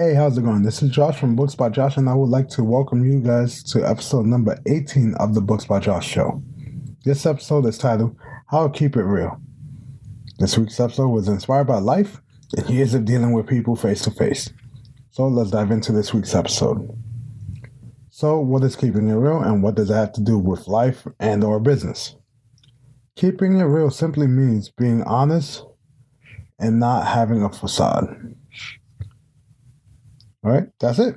Hey, how's it going? This is Josh from Books by Josh, and I would like to welcome you guys to episode number 18 of the Books by Josh show. This episode is titled How to Keep It Real. This week's episode was inspired by life and years of dealing with people face to face. So let's dive into this week's episode. So, what is keeping it real, and what does it have to do with life and or business? Keeping it real simply means being honest and not having a facade. All right, that's it.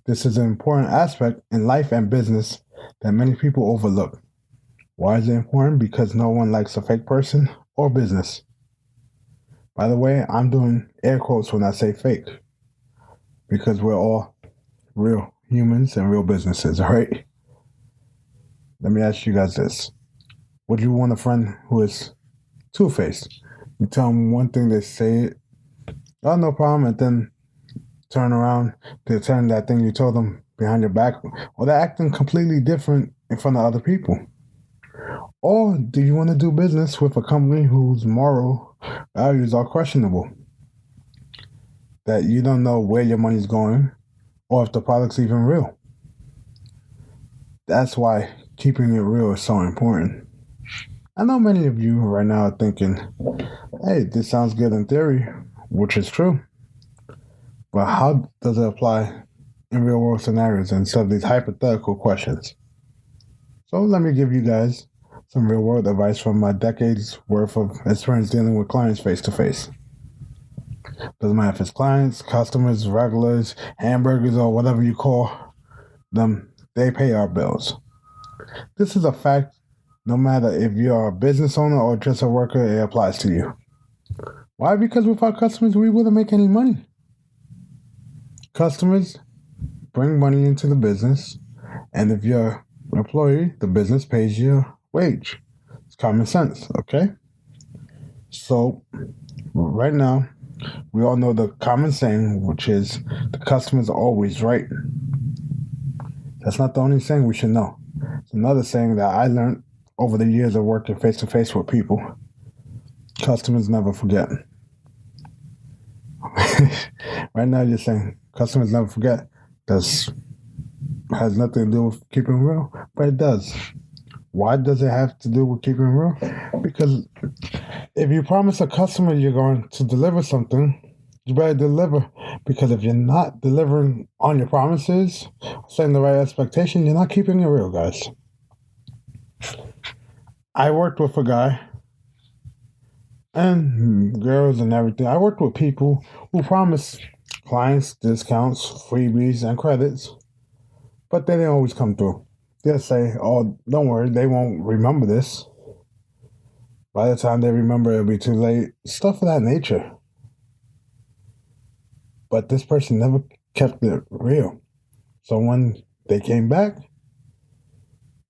This is an important aspect in life and business that many people overlook. Why is it important? Because no one likes a fake person or business. By the way, I'm doing air quotes when I say fake, because we're all real humans and real businesses, all right? Let me ask you guys this. Would you want a friend who is two-faced? You tell them one thing, they say it, oh, no problem, and then turn around, they turn that thing you told them behind your back, or they're acting completely different in front of other people. Or do you want to do business with a company whose moral values are questionable? That you don't know where your money's going or if the product's even real. That's why keeping it real is so important. I know many of you right now are thinking, hey, this sounds good in theory, which is true. But how does it apply in real world scenarios instead of these hypothetical questions? So let me give you guys some real world advice from my decades worth of experience dealing with clients face to face. Doesn't matter if it's clients, customers, regulars, hamburgers, or whatever you call them, they pay our bills. This is a fact. No matter if you're a business owner or just a worker, it applies to you. Why? Because without customers, we wouldn't make any money. Customers bring money into the business, and if you're an employee, the business pays your wage. It's common sense, okay? So, right now, we all know the common saying, which is the customer's always right. That's not the only saying we should know. It's another saying that I learned over the years of working face to face with people. Customers never forget. Right now, you're saying customers never forget. That has nothing to do with keeping real, but it does. Why does it have to do with keeping real? Because if you promise a customer you're going to deliver something, you better deliver. Because if you're not delivering on your promises, setting the right expectation, you're not keeping it real, guys. I worked with a guy and girls and everything. I worked with people who promised clients discounts, freebies, and credits, but they didn't always come through. They'll say, oh, don't worry, they won't remember this. By the time they remember, it'll be too late. Stuff of that nature. But this person never kept it real. So when they came back,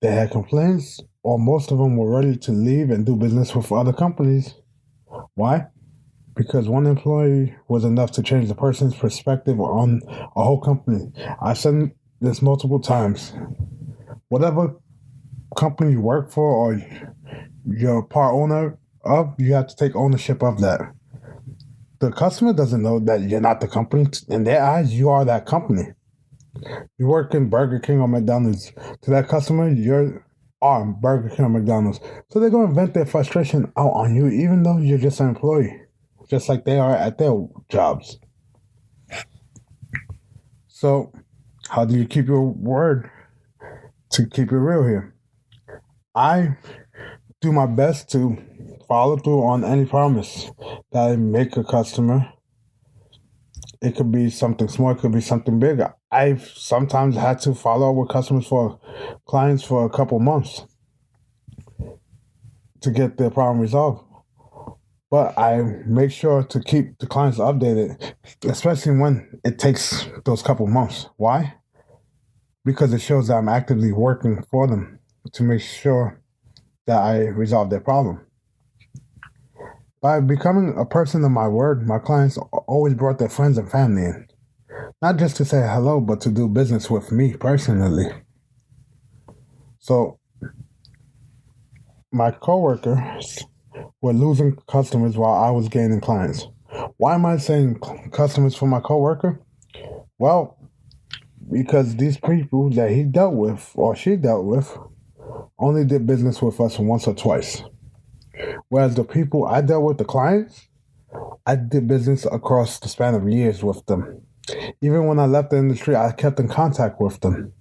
they had complaints, or most of them were ready to leave and do business with other companies. Why? Because one employee was enough to change the person's perspective on a whole company. I've said this multiple times. Whatever company you work for or you're part owner of, you have to take ownership of that. The customer doesn't know that you're not the company. In their eyes, you are that company. You work in Burger King or McDonald's. To that customer, you're on Burger King or McDonald's. So they're going to vent their frustration out on you, even though you're just an employee, just like they are at their jobs. So how do you keep your word to keep it real here? I do my best to follow through on any promise that I make a customer. It could be something small, it could be something big. I've sometimes had to follow up with clients for a couple months to get their problem resolved. But I make sure to keep the clients updated, especially when it takes those couple months. Why? Because it shows that I'm actively working for them to make sure that I resolve their problem. By becoming a person of my word, my clients always brought their friends and family in. Not just to say hello, but to do business with me personally. So, my coworkers were losing customers while I was gaining clients. Why am I saying customers for my coworker? Well, because these people that he dealt with or she dealt with only did business with us once or twice. Whereas the people I dealt with, the clients, I did business across the span of years with them. Even when I left the industry, I kept in contact with them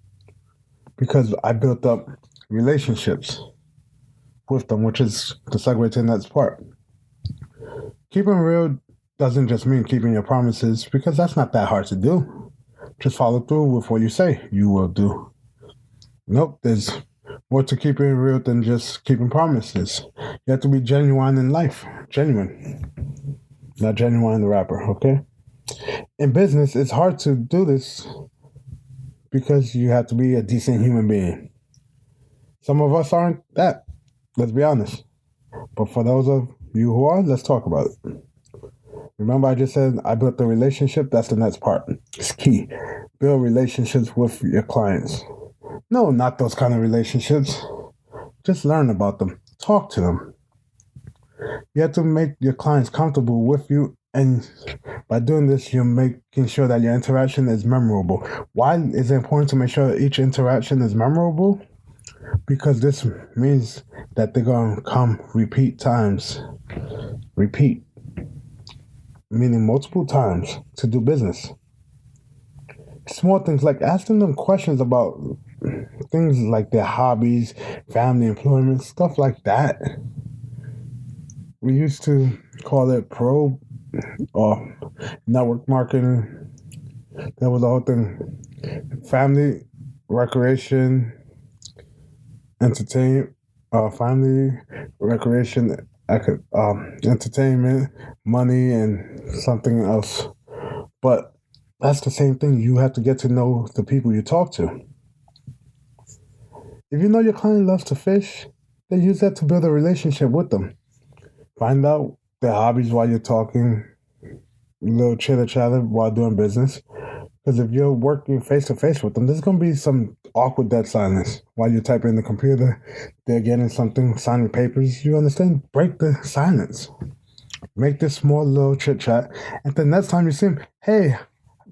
because I built up relationships with them, which is the segue to the next part. Keeping real doesn't just mean keeping your promises, because that's not that hard to do. Just follow through with what you say you will do. Nope, there's more to keeping real than just keeping promises. You have to be genuine in life. Genuine. Not Genuine the rapper, okay? In business, it's hard to do this because you have to be a decent human being. Some of us aren't that, let's be honest. But for those of you who are, let's talk about it. Remember, I just said I built the relationship. That's the next part. It's key. Build relationships with your clients. No, not those kind of relationships. Just learn about them. Talk to them. You have to make your clients comfortable with you. And by doing this, you're making sure that your interaction is memorable. Why is it important to make sure that each interaction is memorable? Because this means that they're going to come repeat times. Repeat. Meaning multiple times to do business. Small things like asking them questions about things like their hobbies, family, employment, stuff like that. We used to call it pro or network marketing. That was the whole thing. Family, recreation, family, recreation, entertainment, money, and something else. But that's the same thing. You have to get to know the people you talk to. If you know your client loves to fish, then use that to build a relationship with them. Find out their hobbies while you're talking, a little chitter-chatter while doing business. Because if you're working face-to-face with them, there's going to be some awkward dead silence while you're typing in the computer. They're getting something, signing papers. You understand? Break the silence. Make this small little chit-chat. And the next time you see them, hey,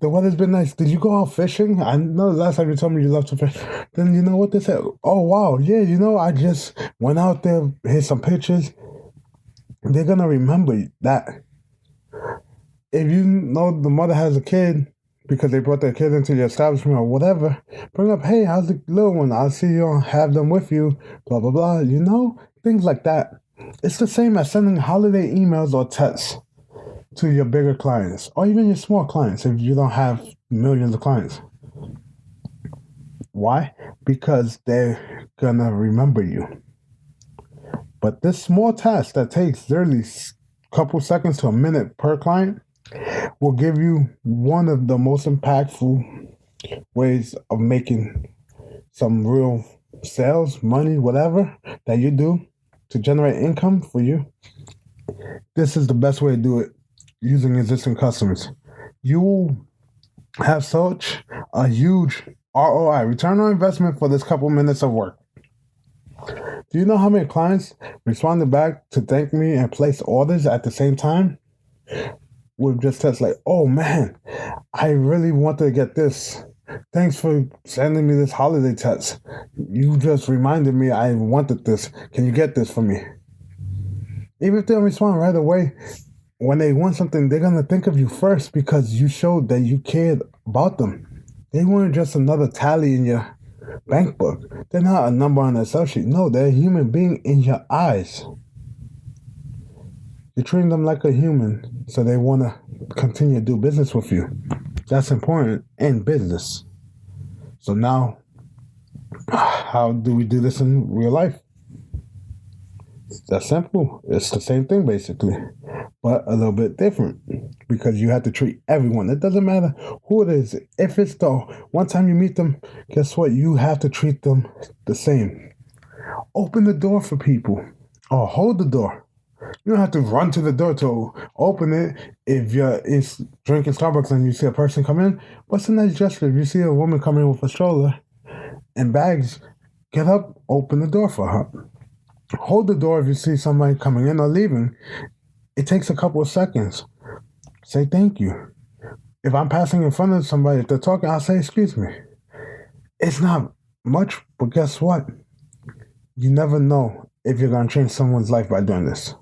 the weather's been nice. Did you go out fishing? I know the last time you told me you love to fish. Then you know what they said? Oh, wow. Yeah, I just went out there, hit some pictures. They're going to remember that. If you know the mother has a kid because they brought their kid into the establishment or whatever, bring up, hey, how's the little one? I'll see you, have them with you, blah, blah, blah. Things like that. It's the same as sending holiday emails or texts to your bigger clients or even your small clients if you don't have millions of clients. Why? Because they're going to remember you. But this small task that takes literally a couple seconds to a minute per client will give you one of the most impactful ways of making some real sales, money, whatever that you do to generate income for you. This is the best way to do it using existing customers. You will have such a huge ROI, return on investment, for this couple minutes of work. Do you know how many clients responded back to thank me and place orders at the same time? With just text like, oh man, I really wanted to get this. Thanks for sending me this holiday text. You just reminded me I wanted this. Can you get this for me? Even if they don't respond right away, when they want something, they're going to think of you first because you showed that you cared about them. They weren't just another tally in your bank book. They're not a number on an Excel sheet. No, they're a human being in your eyes. You're treating them like a human, so they want to continue to do business with you. That's important in business. So now, how do we do this in real life? That's simple. It's the same thing, basically, but a little bit different because you have to treat everyone. It doesn't matter who it is. If it's the one time you meet them, guess what? You have to treat them the same. Open the door for people or hold the door. You don't have to run to the door to open it. If you're drinking Starbucks and you see a person come in, what's a nice gesture? If you see a woman come in with a stroller and bags, get up, open the door for her. Hold the door if you see somebody coming in or leaving. It takes a couple of seconds. Say thank you. If I'm passing in front of somebody, if they're talking, I'll say, excuse me. It's not much, but guess what? You never know if you're going to change someone's life by doing this.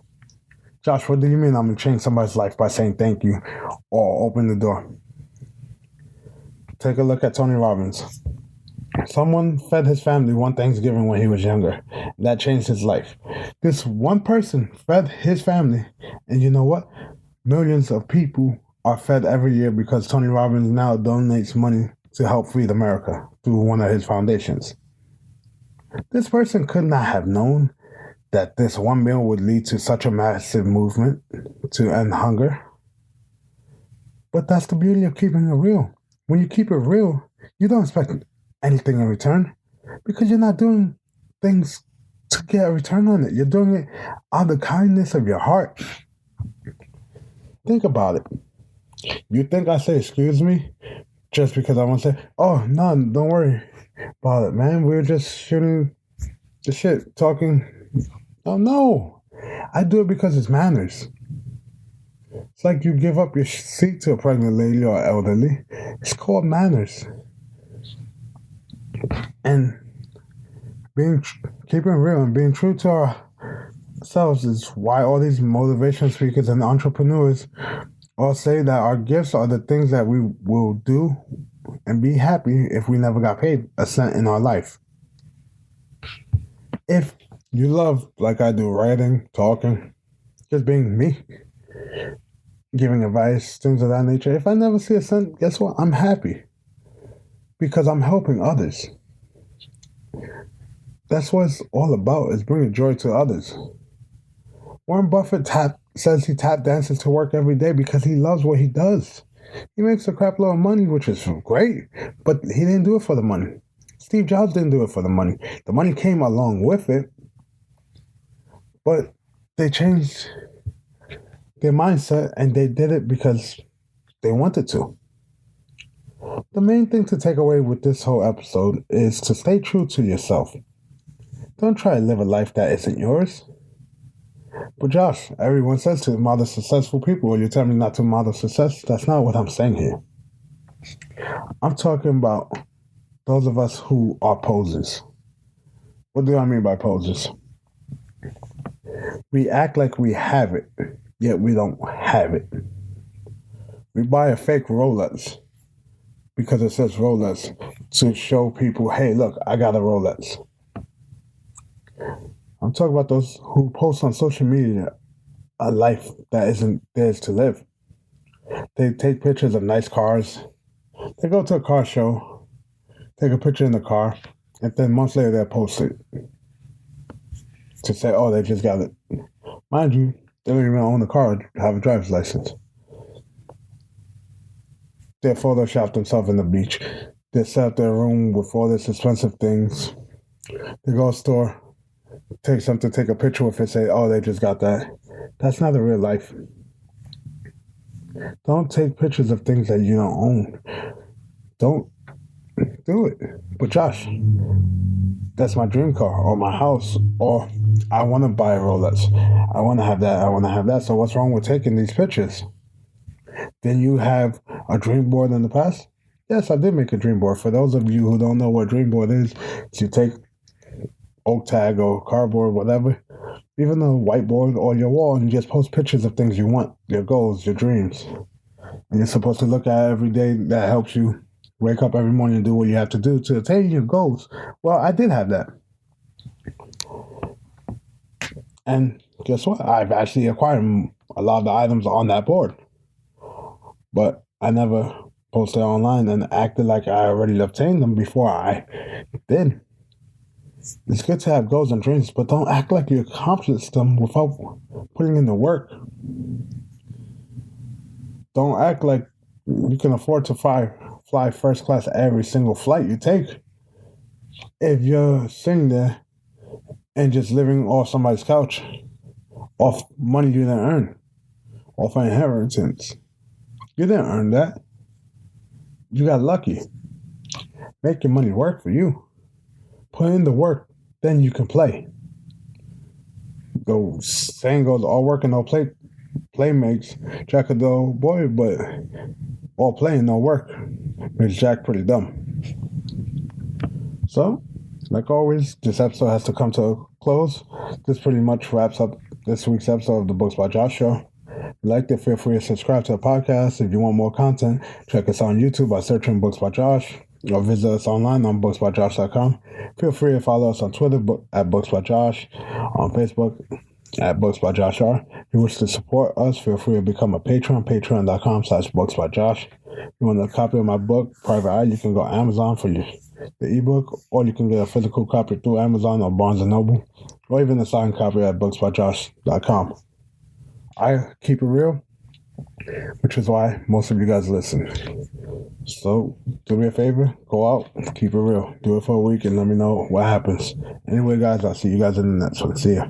Josh, what do you mean I'm going to change somebody's life by saying thank you or open the door? Take a look at Tony Robbins. Someone fed his family one Thanksgiving when he was younger. That changed his life. This one person fed his family, and you know what? Millions of people are fed every year because Tony Robbins now donates money to help feed America through one of his foundations. This person could not have known that this one meal would lead to such a massive movement to end hunger. But that's the beauty of keeping it real. When you keep it real, you don't expect anything in return because you're not doing things to get a return on it. You're doing it out of the kindness of your heart. Think about it. You think I say excuse me just because I want to say, oh, no, don't worry about it, man. We were just shooting the shit, talking. Oh, no. I do it because it's manners. It's like you give up your seat to a pregnant lady or elderly. It's called manners. And keeping real and being true to ourselves is why all these motivational speakers and entrepreneurs all say that our gifts are the things that we will do and be happy if we never got paid a cent in our life. If you love, like I do, writing, talking, just being me, giving advice, things of that nature, if I never see a cent, guess what? I'm happy because I'm helping others. That's what it's all about, is bringing joy to others. Warren Buffett says he tap dances to work every day because he loves what he does. He makes a crap load of money, which is great, but he didn't do it for the money. Steve Jobs didn't do it for the money. The money came along with it, but they changed their mindset and they did it because they wanted to. The main thing to take away with this whole episode is to stay true to yourself. Don't try to live a life that isn't yours. But Josh, everyone says to model successful people, or you tell me not to model success. That's not what I'm saying here. I'm talking about those of us who are posers. What do I mean by posers? We act like we have it, yet we don't have it. We buy a fake Rolex because it says Rolex to show people, hey, look, I got a Rolex. I'm talking about those who post on social media a life that isn't theirs to live. They take pictures of nice cars. They go to a car show, take a picture in the car, and then months later they'll post it to say, oh, they just got it. Mind you, they don't even own the car or have a driver's license. They Photoshop themselves in the beach. They set up their room with all these expensive things. They go to a store, take something, take a picture with it, say, oh, they just got that. That's not the real life. Don't take pictures of things that you don't own. Don't do it. But Josh, that's my dream car or my house, or I want to buy a Rolex. I want to have that. I want to have that. So what's wrong with taking these pictures? Did you have a dream board in the past? Yes, I did make a dream board. For those of you who don't know what a dream board is, you take oak tag or cardboard, whatever, even a whiteboard or your wall, and you just post pictures of things you want, your goals, your dreams. And you're supposed to look at every day. That helps you wake up every morning and do what you have to do to attain your goals. Well, I did have that. And guess what? I've actually acquired a lot of the items on that board. But I never posted online and acted like I already obtained them before I did. It's good to have goals and dreams, but don't act like you accomplished them without putting in the work. Don't act like you can afford to fly first class every single flight you take if you're sitting there and just living off somebody's couch, off money you didn't earn, off an inheritance. You didn't earn that. You got lucky. Make your money work for you. Put in the work, then you can play. The saying goes, all work and no play. play makes Jack a dull boy, but all play and no work makes Jack pretty dumb. So, like always, this episode has to come to a close. This pretty much wraps up this week's episode of the Books by Josh Show. If you liked it, feel free to subscribe to the podcast. If you want more content, check us out on YouTube by searching Books by Josh, or visit us online on booksbyjosh.com. Feel free to follow us on Twitter at Books by Josh, on Facebook at Books by Josh R. If you wish to support us, feel free to become a patron, patreon.com/Books by Josh. If you want a copy of my book, Private Eye, you can go to Amazon for the ebook, or you can get a physical copy through Amazon or Barnes & Noble, or even a signed copy at booksbyjosh.com. I keep it real, which is why most of you guys listen. So, do me a favor, go out, keep it real. Do it for a week and let me know what happens. Anyway, guys, I'll see you guys in the next one. See ya.